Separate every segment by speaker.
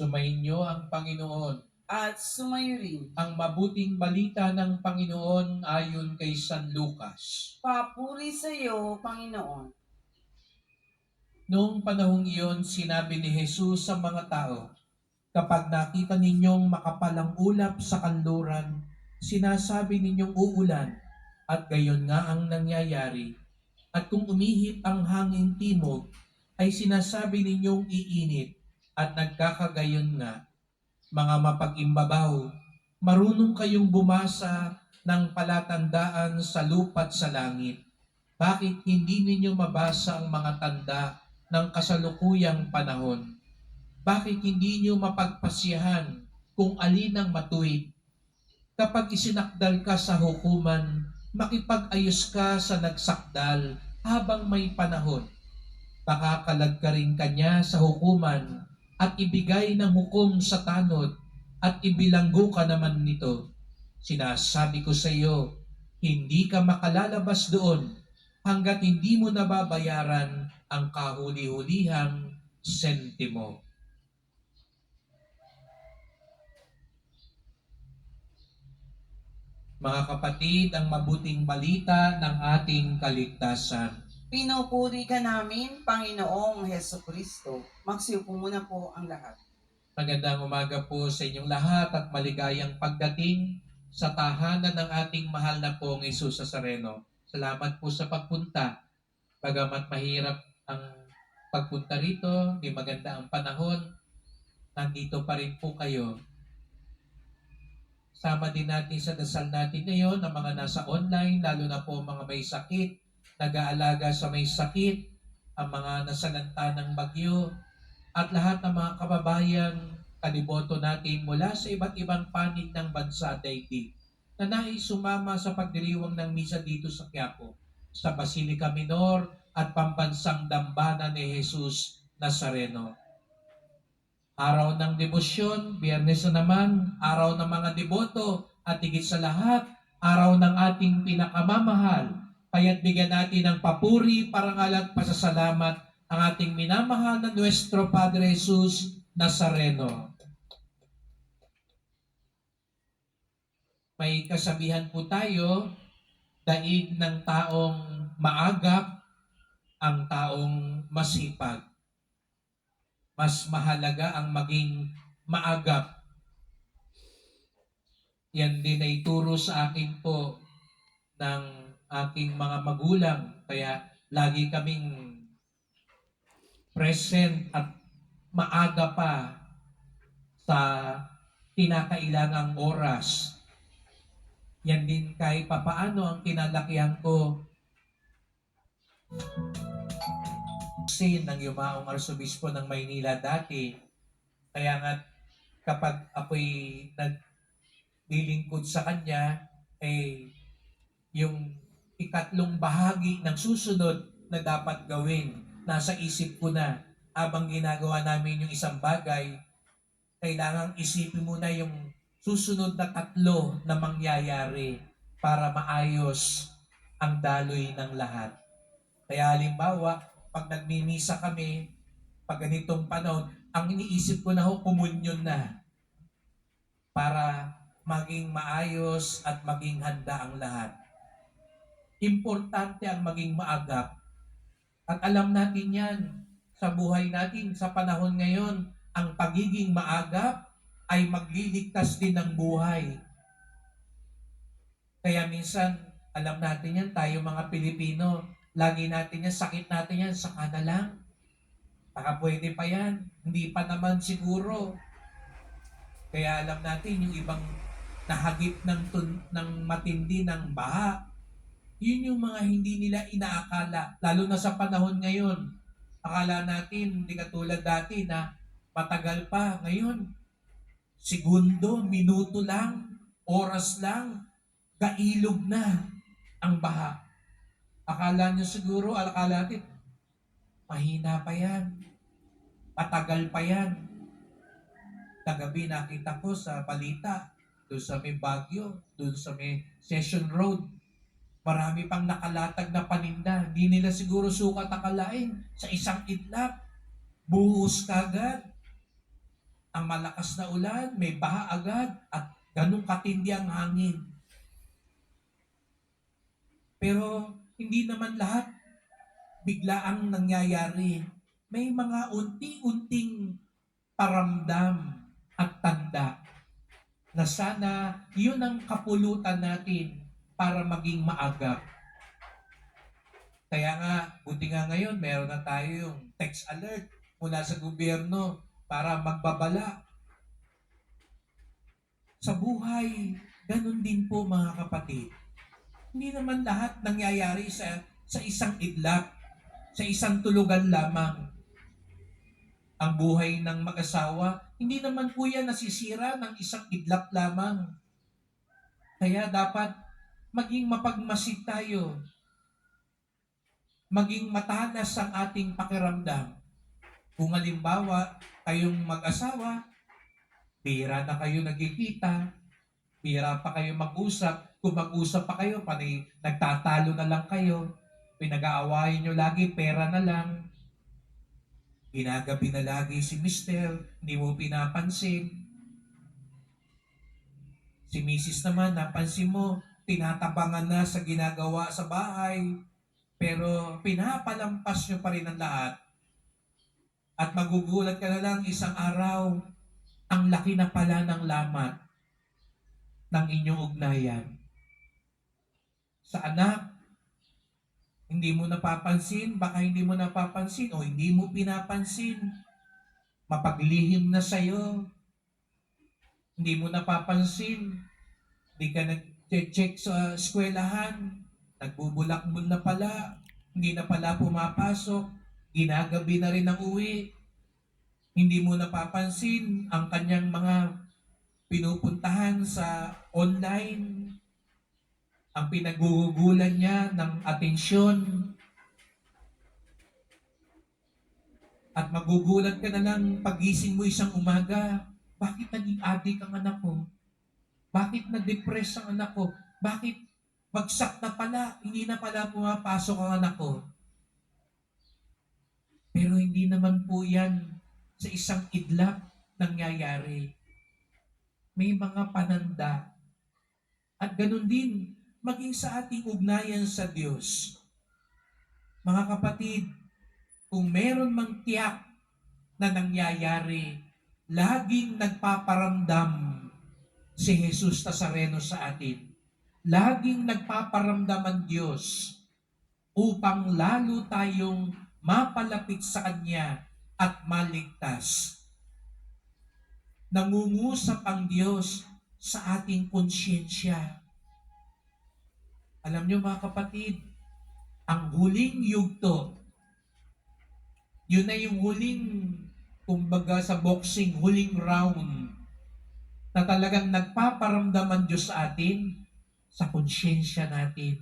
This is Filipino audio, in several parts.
Speaker 1: Sumainyo ang Panginoon.
Speaker 2: At sumayo rin.
Speaker 1: Ang mabuting balita ng Panginoon ayon kay San Lucas.
Speaker 2: Papuri sa iyo, Panginoon.
Speaker 1: Noong panahong iyon, sinabi ni Jesus sa mga tao, "Kapag nakita ninyong makapalang ulap sa kanluran, sinasabi ninyong uulan, at gayon nga ang nangyayari. At kung umihip ang hanging timog, ay sinasabi ninyong iinit, at nagkakagayon nga. Mga mapag-imbabaw, marunong kayong bumasa ng palatandaan sa lupa't sa langit. Bakit hindi ninyo mabasa ang mga tanda ng kasalukuyang panahon? Bakit hindi nyo mapagpasyahan kung alin ang matuwid? Kapag isinakdal ka sa hukuman, makipag-ayos ka sa nagsakdal habang may panahon. Baka kalagkarin ka niya sa hukuman at ibigay ng hukom sa tanod at ibilanggo ka naman nito. Sinasabi ko sa iyo, hindi ka makalalabas doon hanggat hindi mo nababayaran ang kahuli-hulihang sentimo." Mga kapatid, ang mabuting balita ng ating kaligtasan.
Speaker 2: Pinupuri ka namin, Panginoong Heso Kristo. Magsiupo muna po ang lahat.
Speaker 1: Magandang umaga po sa inyong lahat at maligayang pagdating sa tahanan ng ating mahal na pong Jesus Nazareno. Salamat po sa pagpunta. Bagamat mahirap ang pagpunta rito, di maganda ang panahon, nandito pa rin po kayo. Sama din natin sa dasal natin ngayon ang mga nasa online, lalo na po mga may sakit, nag-aalaga sa may sakit, ang mga nasalanta ng bagyo, at lahat ng mga kababayan, kaliboto natin mula sa iba't ibang panig ng bansa daigdig na nais sumama sa pagdiriwang ng misa dito sa Quiapo, sa Basilica Minor at Pambansang Dambana ni Jesus Nazareno. Araw ng debosyon, Biyernes na naman, araw ng mga deboto, at higit sa lahat, araw ng ating pinakamamahal. Kaya't bigyan natin ng papuri, parangal at pasasalamat ang ating minamahal na Nuestro Padre Jesus Nazareno. May kasabihan po tayo, daig ng taong maagap ang taong masipag. Mas mahalaga ang maging maagap. Yan din ay turo sa akin po ng aking mga magulang. Kaya lagi kaming present at maaga pa sa kinakailangang oras. Yan din kahit papaano ang kinalakihan ko ng yumaong Arsobispo ng Maynila dati. Kaya nga kapag ako'y naglilingkod sa kanya, yung ikatlong bahagi ng susunod na dapat gawin, nasa isip ko na. Habang ginagawa namin yung isang bagay, kailangang isipin mo na yung susunod na tatlo na mangyayari para maayos ang daloy ng lahat. Kaya halimbawa, pag nagmimisa kami, pag ganitong panahon, ang iniisip ko na komunyon na para maging maayos at maging handa ang lahat. Importante ang maging maagap. At alam natin yan sa buhay natin, sa panahon ngayon, ang pagiging maagap ay magliligtas din ng buhay. Kaya minsan, alam natin yan, tayo mga Pilipino, lagi natin yan, sakit natin yan, saka na lang. Baka pwede pa yan, hindi pa naman siguro. Kaya alam natin, yung ibang nahagip ng matindi ng baha, yun yung mga hindi nila inaakala, lalo na sa panahon ngayon. Akala natin, hindi katulad dati na matagal pa. Ngayon, segundo, minuto lang, oras lang, gailog na ang baha. Akala nyo siguro, akala natin, mahina pa yan, patagal pa yan. Kagabi nakita ko sa balita, doon sa may Baguio, doon sa may Session Road, marami pang nakalatag na paninda. Hindi nila siguro sukat akalain sa isang itlap. Buhos kagad. ang malakas na ulan, may baha agad, at ganun katindi ang hangin. Pero hindi naman lahat biglaang nangyayari. May mga unti-unting paramdam at tanda na sana yun ang kapulutan natin para maging maagap. Kaya nga, buti nga ngayon, meron na tayo yung text alert mula sa gobyerno para magbabala. Sa buhay, ganun din po mga kapatid. Hindi naman lahat nangyayari sa isang idlap, sa isang tulugan lamang. Ang buhay ng mag-asawa, hindi naman po yan nasisira ng isang idlap lamang. Kaya dapat maging mapagmasid tayo, maging matalas ang ating pakiramdam. Kung halimbawa, kayong mag-asawa, bihira na kayo nagkikita, bihira pa kayo mag-usap, kung mag-usap pa kayo, panay nagtatalo na lang kayo, pinag-aawayan nyo lagi, pera na lang, ginagabi na lagi si mister, hindi mo pinapansin. Si misis naman, napansin mo, tinatabangan na sa ginagawa sa bahay, pero pinapalampas nyo pa rin ang lahat. At magugulat ka na lang isang araw, ang laki na pala ng lamat ng inyong ugnayan. Sa anak, hindi mo napapansin, baka hindi mo napapansin o hindi mo pinapansin. Mapaglihim na sa'yo. Hindi mo napapansin. Hindi ka nag-check sa eskwelahan. Nagbubulakbol na pala. Hindi na pala pumapasok. Ginagabi na rin ang uwi. Hindi mo napapansin ang kanyang mga pinupuntahan sa online. Ang pinagugulan niya ng atensyon. At magugulat ka na lang pagising mo isang umaga. Bakit naging adik ang anak ko? Bakit na-depress ang anak ko? Bakit bagsak na pala? Hindi na pala pumapasok ang anak ko. Pero hindi naman po yan sa isang idlap nangyayari. May mga pananda. At ganun din, maging sa ating ugnayan sa Diyos. Mga kapatid, kung meron mang tiyak na nangyayari, laging nagpaparamdam si Jesus Nazareno sa atin. Laging nagpaparamdam ang Diyos upang lalo tayong mapalapit sa Kanya at maligtas. Nangungusap ang Diyos sa ating konsyensya. Alam niyo mga kapatid, ang huling yugto, yun na yung huling, kumbaga sa boxing, huling round, na talagang nagpaparamdam ang Diyos sa atin, sa konsyensya natin.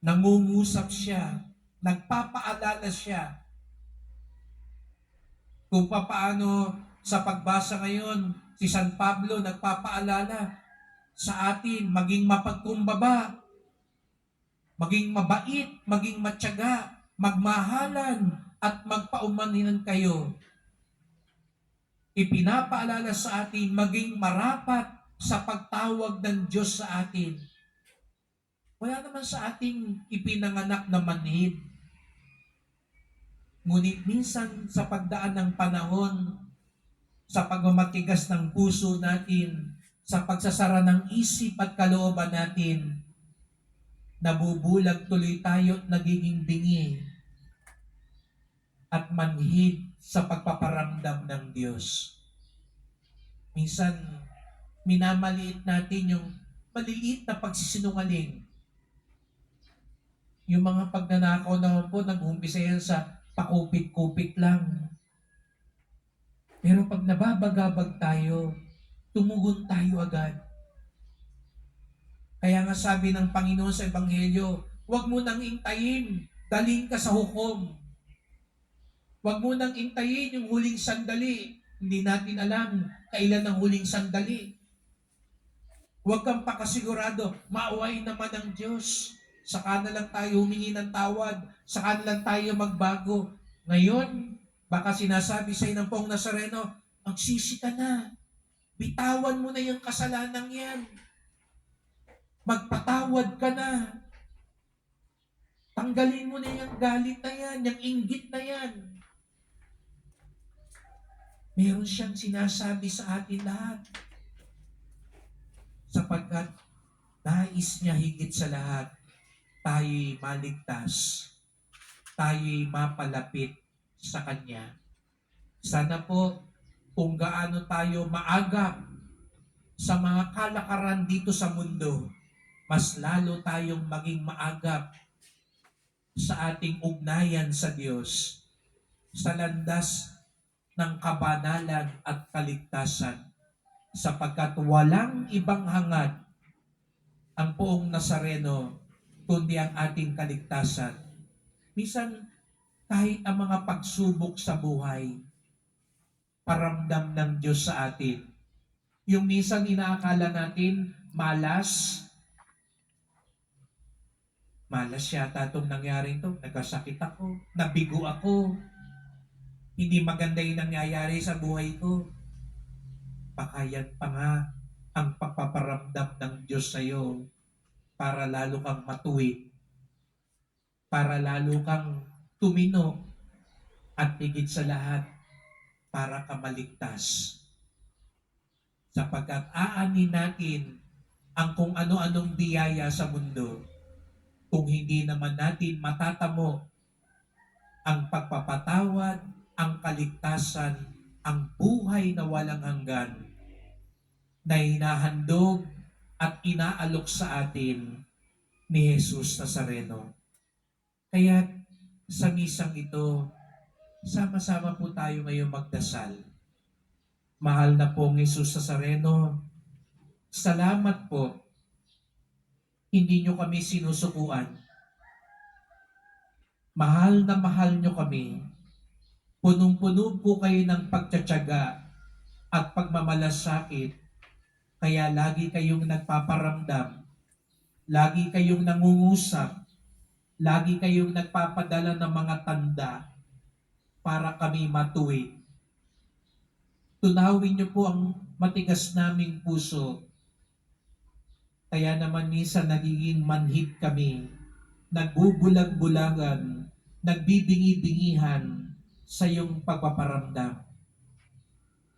Speaker 1: Nangungusap siya, nagpapaalala siya, kung papaano sa pagbasa ngayon, si San Pablo nagpapaalala sa atin, maging mapagkumbaba, maging mabait, maging matyaga, magmahalan, at magpaumaninan kayo. Ipinapaalala sa atin, maging marapat sa pagtawag ng Diyos sa atin. Wala naman sa ating ipinanganak na manhid. Ngunit minsan sa pagdaan ng panahon, sa pagmamatigas ng puso natin, sa pagsasara ng isip at kalooban natin, nabubulag tuloy tayo at nagiging bingi at manhid sa pagpaparamdam ng Diyos. Minsan, minamaliit natin yung maliliit na pagsisinungaling. Yung mga pagnanakaw naman po, nag-uumpisa yan sa pakupit-kupit lang. Pero pag nababagabag tayo, tumugon tayo agad. Kaya nga sabi ng Panginoon sa Ebanghelyo, huwag mo nang intayin, dalhin ka sa hukom. Huwag mo nang intayin yung huling sandali. Hindi natin alam kailan ang huling sandali. Huwag kang pakasigurado, maawain naman ng Diyos. Saka na lang tayo humingi ng tawad, saka na lang tayo magbago. Ngayon, baka sinasabi sa ng Pong Nazareno, Magsisi ka na. Bitawan mo na yung kasalanan yan. Magpatawad ka na. Tanggalin mo na yung galit na yan, yung inggit na yan. Meron siyang sinasabi sa atin lahat. Sapagkat nais niya higit sa lahat, tayo'y maligtas. Tayo'y mapalapit sa Kanya. Sana po, kung gaano tayo maagap sa mga kalakaran dito sa mundo, mas lalo tayong maging maagap sa ating ugnayan sa Diyos, sa landas ng kabanalan at kaligtasan, sapagkat walang ibang hangad ang Poong Nazareno kundi ang ating kaligtasan. Minsan, kahit ang mga pagsubok sa buhay, paramdam ng Diyos sa atin. Yung minsan inaakala natin, malas yata itong nangyari ito. Nagkasakit ako, nabigo ako, hindi maganda yung nangyayari sa buhay ko. Pakayan pa nga ang pagpaparamdam ng Diyos sa iyo para lalo kang matuwid, para lalo kang tumino, at higit sa lahat, para ka maligtas. Sapagkat aanin natin ang kung ano-anong biyaya sa mundo kung hindi naman natin matatamo ang pagpapatawad, ang kaligtasan, ang buhay na walang hanggan na hinahandog at inaalok sa atin ni Jesus Nazareno. Kaya sa misang ito, sama-sama po tayo ngayong magdasal. Mahal na pong Jesus Nazareno, salamat po. Hindi nyo kami sinusukuan. Mahal nyo kami. Punong-puno po kayo ng pagtsatsaga at pagmamalasakit. Kaya lagi kayong nagpaparamdam. Lagi kayong nangungusap. Lagi kayong nagpapadala ng mga tanda para kami matuwid. Tunawin niyo po ang matigas naming puso. Kaya naman minsan nagiging manhid kami, nagbubulag-bulagan, nagbibingi-bingihan sa iyong pagpaparamdam.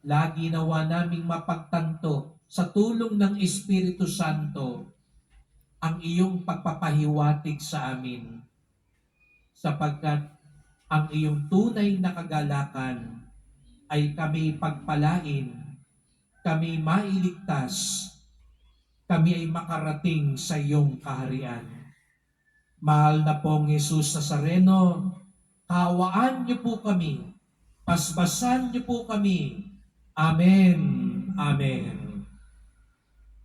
Speaker 1: Lagi nawa naming mapagtanto sa tulong ng Espiritu Santo ang iyong pagpapahiwatig sa amin, sapagkat ang iyong tunay na kagalakan ay kami pagpalain, kami mailigtas, kami ay makarating sa iyong kaharian. Mahal na pong Jesus Nazareno, kawaan niyo po kami, pasbasan niyo po kami. Amen. Amen.